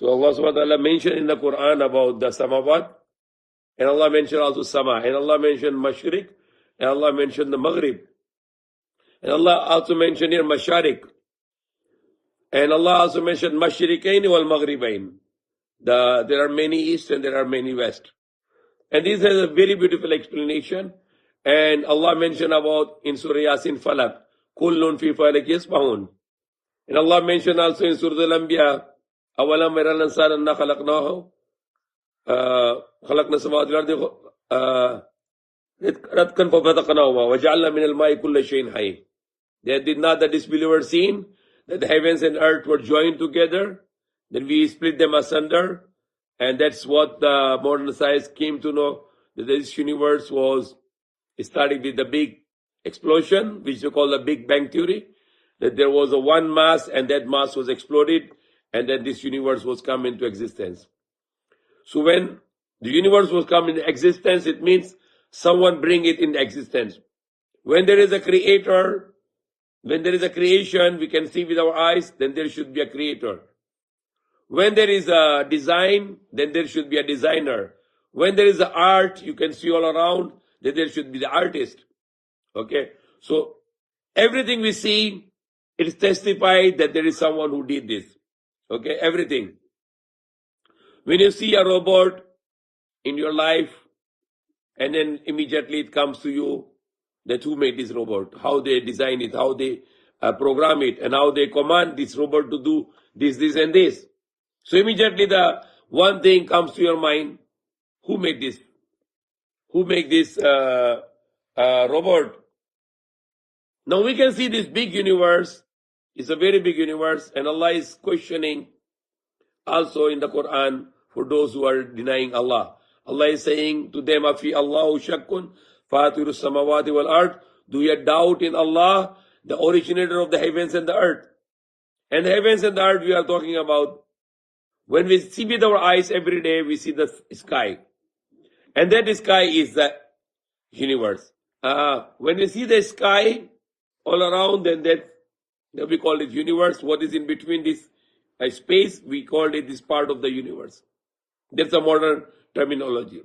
So Allah subhanahu wa ta'ala mentioned in the Quran about the samawat, and Allah mentioned also sama, and Allah mentioned mashriq, and Allah mentioned the maghrib, and Allah also mentioned here masharik, and Allah also mentioned mashriqain wal maghribain. There are many east and there are many west. And this has a very beautiful explanation. And Allah mentioned about in Surah Yasin Falak, Kullun fi falak yasbahun. And Allah mentioned also in Surah Al-Anbiya, Awalam yara al-insan anna khalaqnahu, khalaqna samawati wal ardi, ratkan fafataqnahuma, wa ja'alna min al-ma'i kulla shay'in hayy. Did not the disbelievers seen that the heavens and earth were joined together? Then we split them asunder. And that's what the modern science came to know, that this universe was starting with the big explosion, which we call the Big Bang Theory, that there was a one mass and that mass was exploded and then this universe was come into existence. So when the universe was come into existence, it means someone bring it into existence. When there is a creator, when there is a creation, we can see with our eyes, then there should be a creator. When there is a design, then there should be a designer. When there is a art, you can see all around, then there should be the artist. Okay? So, everything we see, it is testified that there is someone who did this. Okay? Everything. When you see a robot in your life, and then immediately it comes to you that who made this robot, how they design it, how they program it, and how they command this robot to do this, this, and this. So immediately the one thing comes to your mind, who made this? Who made this robot? Now we can see this big universe. It's a very big universe, and Allah is questioning also in the Quran for those who are denying Allah. Allah is saying to them, Afi Allahu shakkun fatiru samawati wal ard. Do you doubt in Allah, the originator of the heavens and the earth? And the heavens and the earth we are talking about. When we see with our eyes every day, we see the sky. And that sky is the universe. When we see the sky all around, then that we call it universe. What is in between this space, we call it this part of the universe. That's a modern terminology.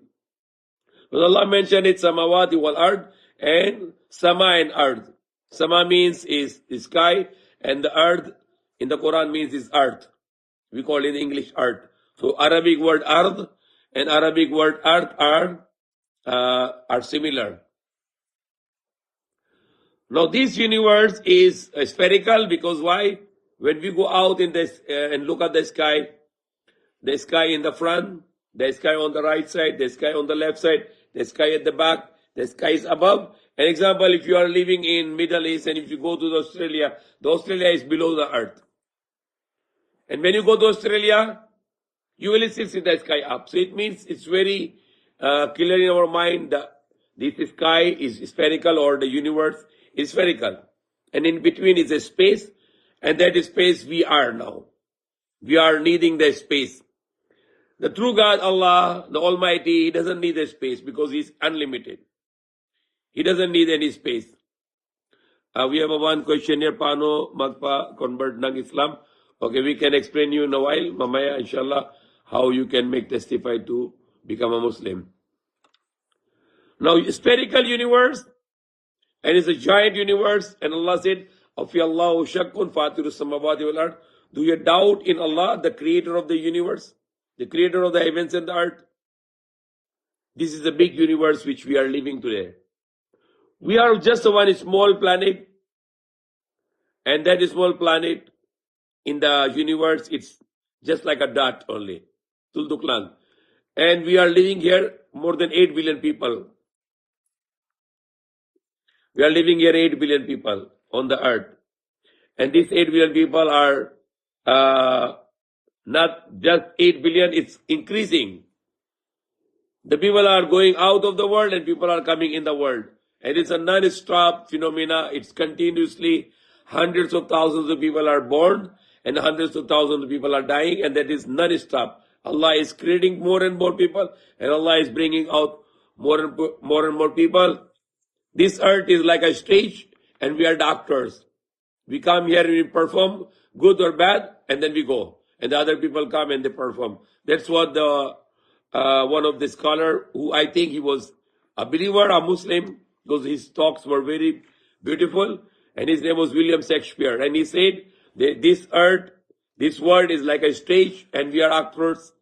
But Allah mentioned it, samawati wal ard, and sama and earth. Sama means is the sky, and the earth in the Quran means is earth. We call it English earth. So Arabic word ard and Arabic word earth are similar. Now this universe is spherical because why? When we go out in this and look at the sky in the front, the sky on the right side, the sky on the left side, the sky at the back, the sky is above. An example, if you are living in Middle East and if you go to Australia, the Australia is below the earth. And when you go to Australia, you will still see the sky up. So it means it's very clear in our mind that this sky is spherical or the universe is spherical. And in between is a space, and that space we are now. We are needing the space. The true God, Allah, the Almighty, He doesn't need a space because He's unlimited. He doesn't need any space. We have one question here, Paano magpa convert ng Islam? Okay, we can explain you in a while, mamaya, inshallah, how you can make testify to become a Muslim. Now, spherical universe, and it's a giant universe, and Allah said, Afi Allahu shakkun fatiru samawati wal ard. Do you doubt in Allah, the creator of the universe, the creator of the heavens and the earth? This is the big universe which we are living today. We are just one small planet, and that small planet in the universe, it's just like a dot only, Tulduklan. And we are living here more than 8 billion people. We are living here 8 billion people on the earth. And these 8 billion people are not just 8 billion, it's increasing. The people are going out of the world and people are coming in the world. And it's a non-stop phenomena. It's continuously hundreds of thousands of people are born and hundreds of thousands of people are dying, and that is non-stop. Allah is creating more and more people, and Allah is bringing out more and more people. This earth is like a stage, and we are doctors. We come here and we perform good or bad, and then we go. and the other people come and they perform. That's what the one of the scholar, who I think he was a believer, a Muslim, because his talks were very beautiful, and his name was William Shakespeare, and he said that this earth, this world is like a stage, and we are actors,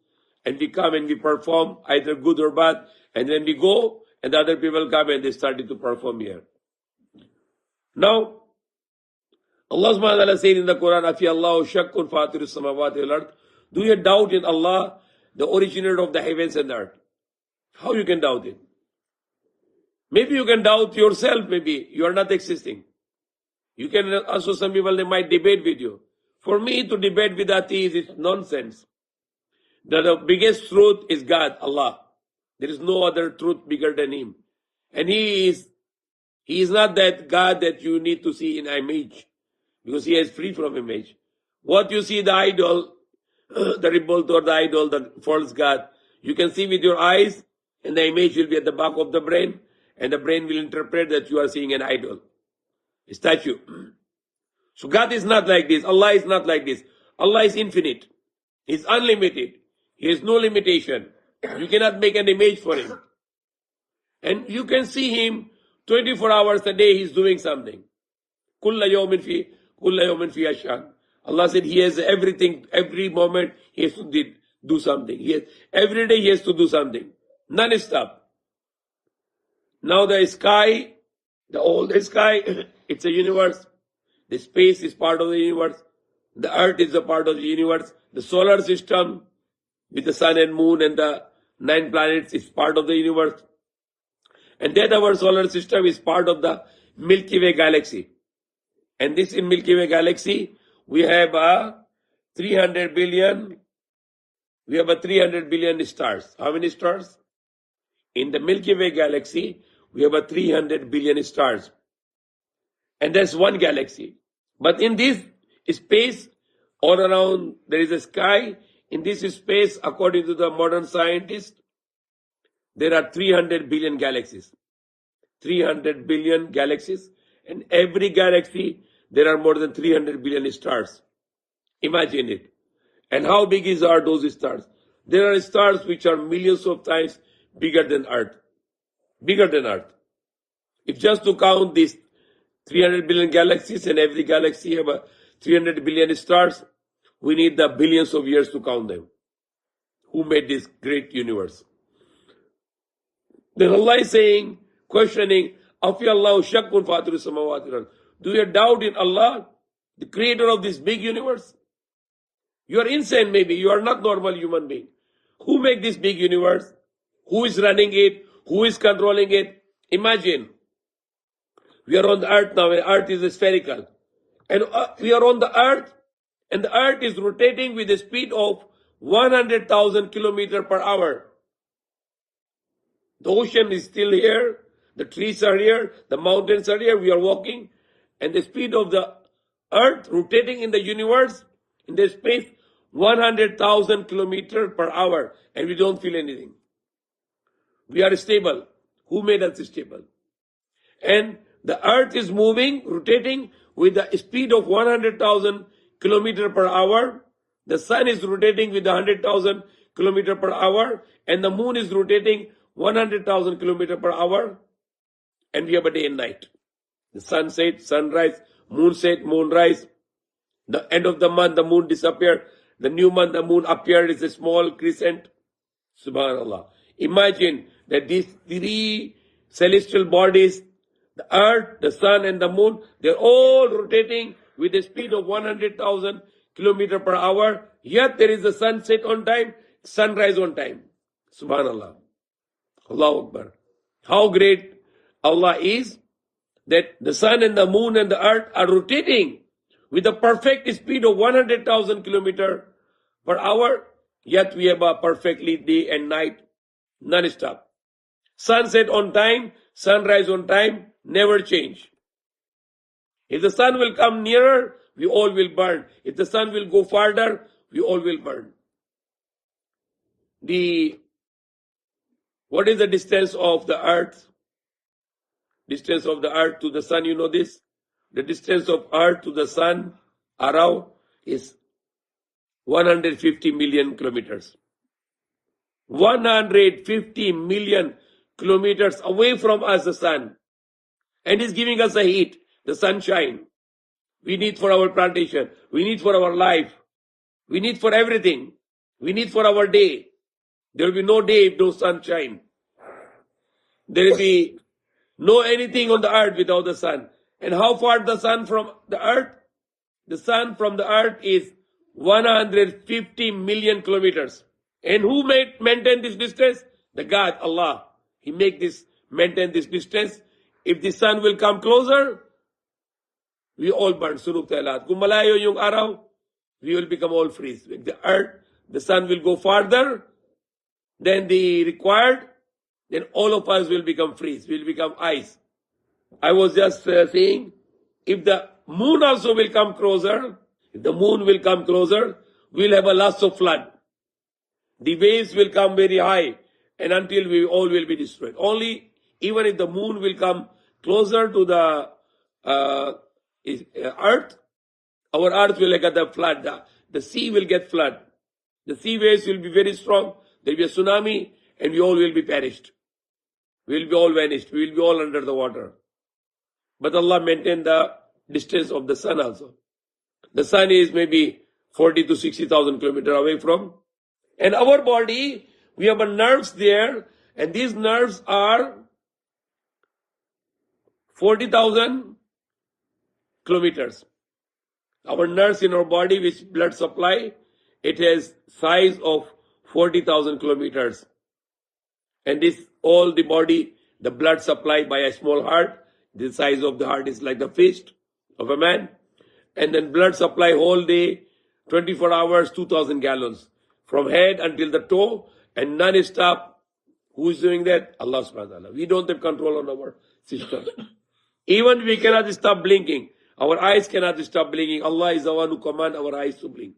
and we come and we perform either good or bad, and then we go, and the other people come and they started to perform here. Now, Allah subhanahu wa ta'ala said in the Quran, Afi Allahu shakkun fatirus samawati wal ard. Do you doubt in Allah, the originator of the heavens and the earth? How you can doubt it? Maybe you can doubt yourself, maybe you are not existing. You can also, some people, they might debate with you. For me, to debate with atheists is nonsense. The biggest truth is God, Allah. There is no other truth bigger than Him. And He is not that God that you need to see in image, because He is free from image. What you see, the idol, the revolt or the idol, the false God, you can see with your eyes, and the image will be at the back of the brain, and the brain will interpret that you are seeing an idol, a statue. So God is not like this. Allah is not like this. Allah is infinite. He is unlimited. He has no limitation. You cannot make an image for Him. And you can see Him 24 hours a day, He is doing something. Kulla yawmin fi ashan. Allah said He has everything, every moment He has to do something. Every day He has to do something. Non-stop. Now the sky, the sky, it's a universe. The space is part of the universe. The earth is a part of the universe. The solar system with the sun and moon and the 9 planets is part of the universe. And that our solar system is part of the Milky Way galaxy. And this in Milky Way galaxy, we have a 300 billion stars. How many stars? In the Milky Way galaxy, we have a 300 billion stars. And that's one galaxy. But in this space, all around there is a sky. In this space, according to the modern scientists, there are 300 billion galaxies. 300 billion galaxies. And every galaxy, there are more than 300 billion stars. Imagine it. And how big are those stars? There are stars which are millions of times bigger than Earth. Bigger than Earth. If just to count these 300 billion galaxies, and every galaxy have a 300 billion stars, we need the billions of years to count them. Who made this great universe? Then Allah is saying, questioning, Afi Allahu shakkun fatirus samawati wal ard. Do you doubt in Allah, the creator of this big universe? You are insane maybe, you are not normal human being. Who made this big universe? Who is running it? Who is controlling it? Imagine, we are on the earth now, and earth is spherical. And we are on the earth, and the earth is rotating with a speed of 100,000 kilometers per hour. The ocean is still here, the trees are here, the mountains are here, we are walking, and the speed of the earth rotating in the universe, in the space, 100,000 kilometers per hour, and we don't feel anything. We are stable. Who made us stable? And the earth is moving, rotating with the speed of 100,000 kilometers per hour. The sun is rotating with 100,000 kilometers per hour, and the moon is rotating 100,000 kilometers per hour, and we have a day and night. The sun set, sunrise, moon set, moonrise. The end of the month, the moon disappeared. The new month, the moon appeared as a small crescent. Subhanallah. Imagine that these 3 celestial bodies, the earth, the sun, and the moon, they're all rotating with a speed of 100,000 kilometers per hour. Yet there is a sunset on time, sunrise on time. Subhanallah. Allahu Akbar. How great Allah is, that the sun and the moon and the earth are rotating with a perfect speed of 100,000 kilometers per hour, yet we have a perfectly day and night, non-stop. Sunset on time, sunrise on time, never change. If the sun will come nearer, we all will burn. If the sun will go farther, we all will burn. What is the distance of the earth? Distance of the earth to the sun, you know this? The distance of earth to the sun, around, is 150 million kilometers. 150 million kilometers away from us, the sun. And is giving us the heat, the sunshine. We need for our plantation. We need for our life. We need for everything. We need for our day. There will be no day if no sunshine. There will be no anything on the earth without the sun. And how far the sun from the earth? The sun from the earth is 150 million kilometers. And who maintain this distance? The God, Allah. He maintain this distance. If the sun will come closer, we all burn. Sunuk talat. Kung malayo yung araw, we will become all freeze. If the earth, the sun will go farther than the required, then all of us will become freeze. Will become ice. I was just saying, if the moon also will come closer, if the moon will come closer, we'll have a lots of flood. The waves will come very high, and until we all will be destroyed. Only even if the moon will come closer to the earth, our earth will get the flood. The sea will get flood. The sea waves will be very strong. There will be a tsunami, and we all will be perished. We will be all vanished. We will be all under the water. But Allah maintained the distance of the sun also. The sun is maybe 40 to 60,000 kilometers away from. And our body, we have nerves there, and these nerves are 40,000 kilometers. Our nerves in our body, which blood supply, it has size of 40,000 kilometers. And this, all the body, the blood supply by a small heart, the size of the heart is like the fist of a man. And then blood supply whole day, 24 hours, 2,000 gallons. From head until the toe, and non-stop. Who is doing that? Allah subhanahu wa ta'ala. We don't have control on our system. Even we cannot stop blinking. Our eyes cannot stop blinking. Allah is the one who commands our eyes to blink.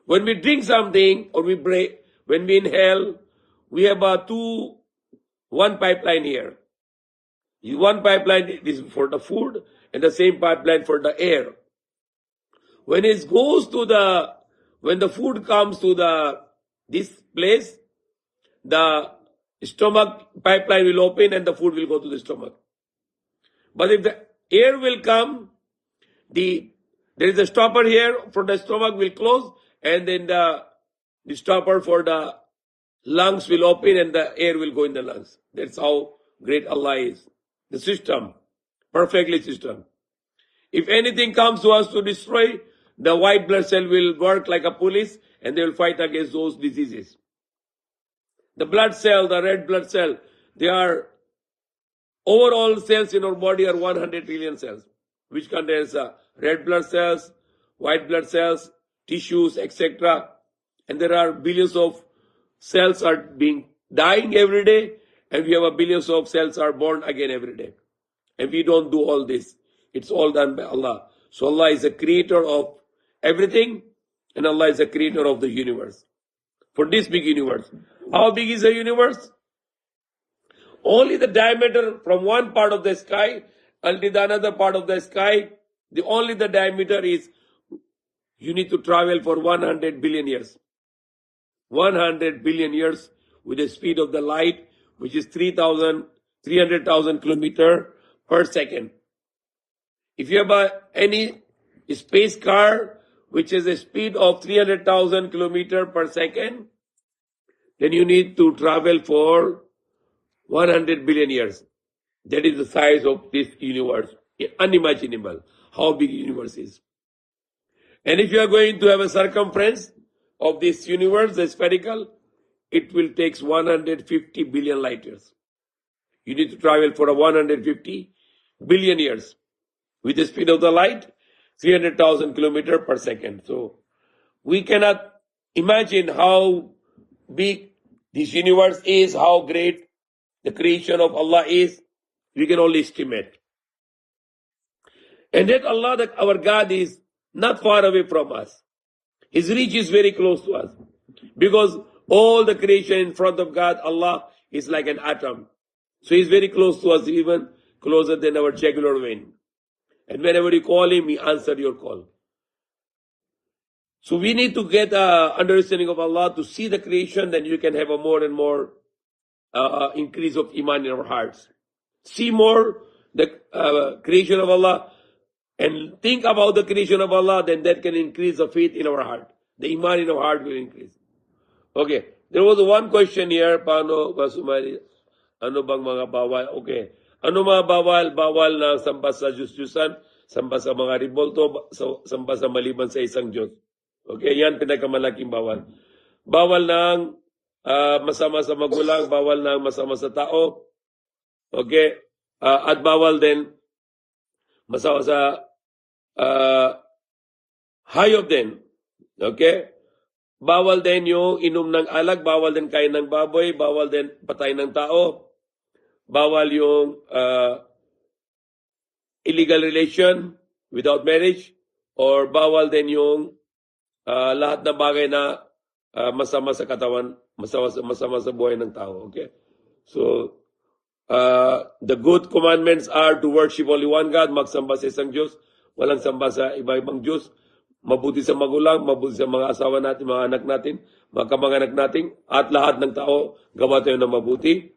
When we drink something, or we break, when we inhale, we have one pipeline here. One pipeline is for the food, and the same pipeline for the air. When it goes to when the food comes to this place, the stomach pipeline will open and the food will go to the stomach. But if the air will come, there is a stopper here for the stomach will close, and then the stopper for the lungs will open and the air will go in the lungs. That's how great Allah is. The system, perfectly system. If anything comes to us to destroy, the white blood cell will work like a police, and they will fight against those diseases. The blood cell, the red blood cell, they are, overall cells in our body are 100 trillion cells, which contains red blood cells, white blood cells, tissues, etc. And there are billions of cells are dying every day, and we have a billions of cells are born again every day. And we don't do all this. It's all done by Allah. So Allah is the creator of everything, and Allah is the creator of the universe. For this big universe. How big is the universe? Only the diameter from one part of the sky until the another part of the sky, only the diameter is, you need to travel for 100 billion years. 100 billion years with the speed of the light, which is 300,000 kilometers per second. If you have any space car which has a speed of 300,000 kilometers per second, then you need to travel for 100 billion years. That is the size of this universe. Unimaginable how big the universe is. And if you are going to have a circumference of this universe, the spherical, it will take 150 billion light years. You need to travel for 150 billion years. With the speed of the light, 300,000 kilometers per second. So we cannot imagine how big this universe is, how great the creation of Allah is. We can only estimate. And yet Allah, our God, is not far away from us. His reach is very close to us. Because all the creation in front of God, Allah, is like an atom. So He's very close to us, even closer than our jugular vein. And whenever you call Him, He answers your call. So we need to get understanding of Allah to see the creation, then you can have a more and more increase of iman in our hearts. See more the creation of Allah and think about the creation of Allah, then that can increase the faith in our heart. The iman in our heart will increase. Okay, there was one question here, paano ba sumali? Ano bang mga bawal? Okay, ano mga bawal? Bawal na samba sa Diyos-Diyusan, samba sa mga ribolto, samba sa maliban sa isang Diyos. Okay, yan pinakamalaking bawal. Bawal ng masama sa magulang, bawal ng masama sa tao. Okay, at bawal din masama sa hayop din. Okay? Bawal din yung inom ng alak, bawal din kain ng baboy, bawal din patay ng tao, bawal yung illegal relation without marriage, or bawal din yung lahat ng bagay na masama sa katawan, masama sa buhay ng tao. Okay? So, the good commandments are to worship only one God, magsamba sa isang Diyos, walang samba sa iba-ibang Diyos, mabuti sa magulang, mabuti sa mga asawa natin, mga anak natin, mga kamag-anak natin, at lahat ng tao, gawa tayo ng mabuti.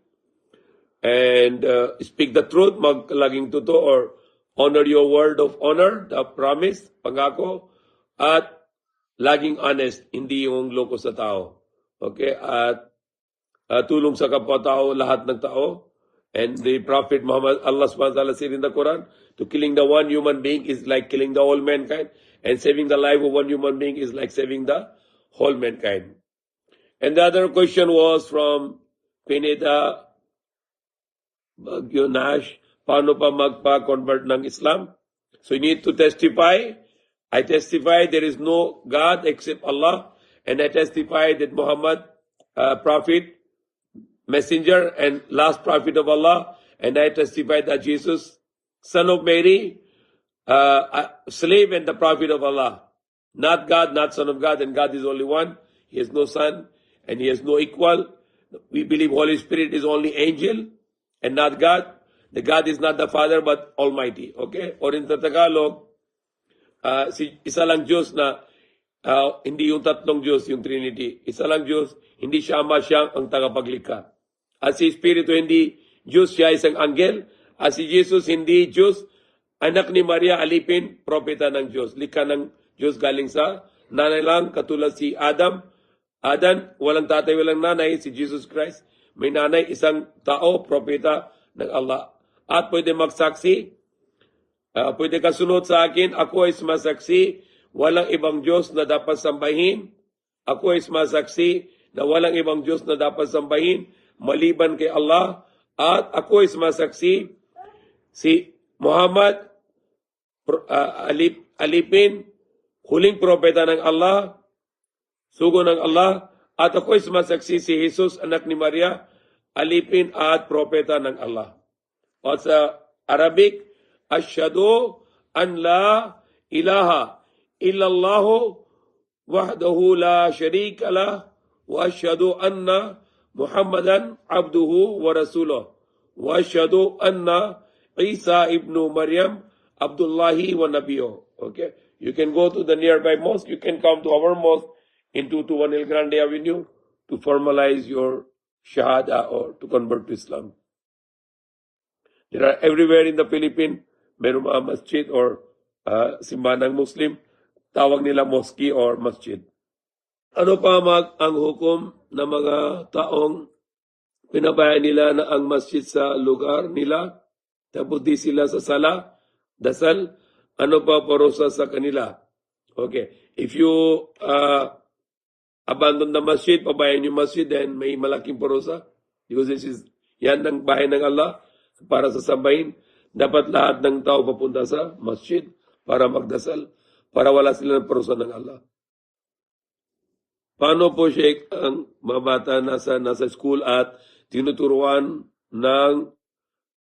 And speak the truth, laging totoo, or honor your word of honor, the promise, pangako, at laging honest, hindi yung loko sa tao. Okay? At tulong sa kapwa-tao, lahat ng tao. And the Prophet Muhammad, Allah subhanahu wa ta'ala said in the Quran, to killing the one human being is like killing the whole mankind, and saving the life of one human being is like saving the whole mankind. And the other question was from Pineda Bagyo Nash, paano pa magpa-convert ng Islam? So you need to testify. I testify there is no God except Allah, and I testify that Muhammad, Prophet, Messenger, and last Prophet of Allah, and I testify that Jesus, son of Mary, slave and the Prophet of Allah. Not God, not son of God, and God is only one. He has no son, and he has no equal. We believe Holy Spirit is only angel, and not God. The God is not the Father, but Almighty. Okay? Or in Tagalog, isa lang Diyos na, hindi yung tatlong Diyos, yung Trinity. Isa lang Diyos, hindi siya Ama, siya ang tagapaglikha. At si Espiritu hindi Diyos, siya isang anghel. At si Jesus hindi Diyos, anak ni Maria, alipin, propeta ng Diyos. Likha ng Diyos galing sa nanay lang, katulad si Adam. Adan, walang tatay, walang nanay, si Jesus Christ. May nanay, isang tao, propeta ng Allah. At pwede magsaksi, pwede ka sunod sa akin, ako ay sumasaksi, walang ibang Diyos na dapat sambahin. Ako ay sumasaksi na walang ibang Diyos na dapat sambahin maliban kay Allah. At ako ay sumasaksi, si Muhammad, alipin, huling propeta ng Allah, sugo ng Allah. At ako ay sumasaksi, si Jesus, anak ni Maria, alipin at propeta ng Allah. At sa Arabic, Ashhadu an la ilaha illallahu wahdahu la sharika lah wa ashhadu anna Muhammadan abduhu wa rasuluh wa ashhadu anna Isa ibnu Maryam Abdullahi wa nabiyuh. Okay? You can go to the nearby mosque, you can come to our mosque in 221 El Grande Avenue to formalize your shahada or to convert to Islam. There are everywhere in the Philippines, meron mga masjid or simbahan ng Muslim, tawag nila mosque or masjid. Ano pa ang hukom ng mga taong pinabayaan nila na ang masjid sa lugar nila, tapos di sila sa sala, dasal, ano pa parusa sa kanila? Okay, if you abandon the masjid, pabayaan yung masjid, then may malaking parusa. Because yan ang bahay ng Allah, para sa sambahin. Dapat lahat ng tao papunta sa masjid para magdasal, para wala sila ng parusa ng Allah. Paano po, Sheikh, ang mga bata nasa school at tinuturuan ng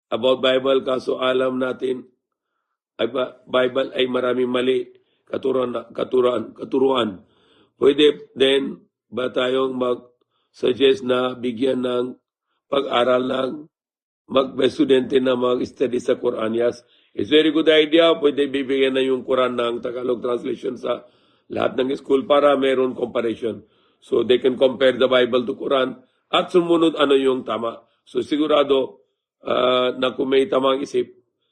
about Bible, kaso alam natin ay Bible ay maraming mali, katuruan. Pwede din ba tayong mag-suggest na bigyan ng pag-aral ng mag-estudyante na mag-study sa Quran? Yes, it's very good idea. Pwede bibigyan na yung Quran ng Tagalog translation sa lahat ng school para meron comparison. So they can compare the Bible to Quran at sumunod ano yung tama. So sigurado na kung may tamang isip,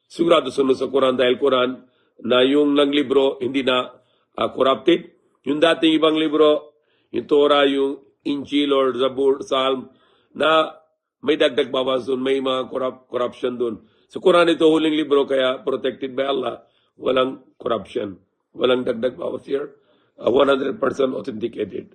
sigurado sunod sa Quran dahil Quran na yung libro hindi na corrupted. Yung dating ibang libro, yung Torah, yung Injil or Zabur, Psalm, na may dagdag bawas doon, may mga corruption doon. Sa Quran ito huling libro kaya protected by Allah, walang corruption, walang dagdag bawas here, 100% authenticated.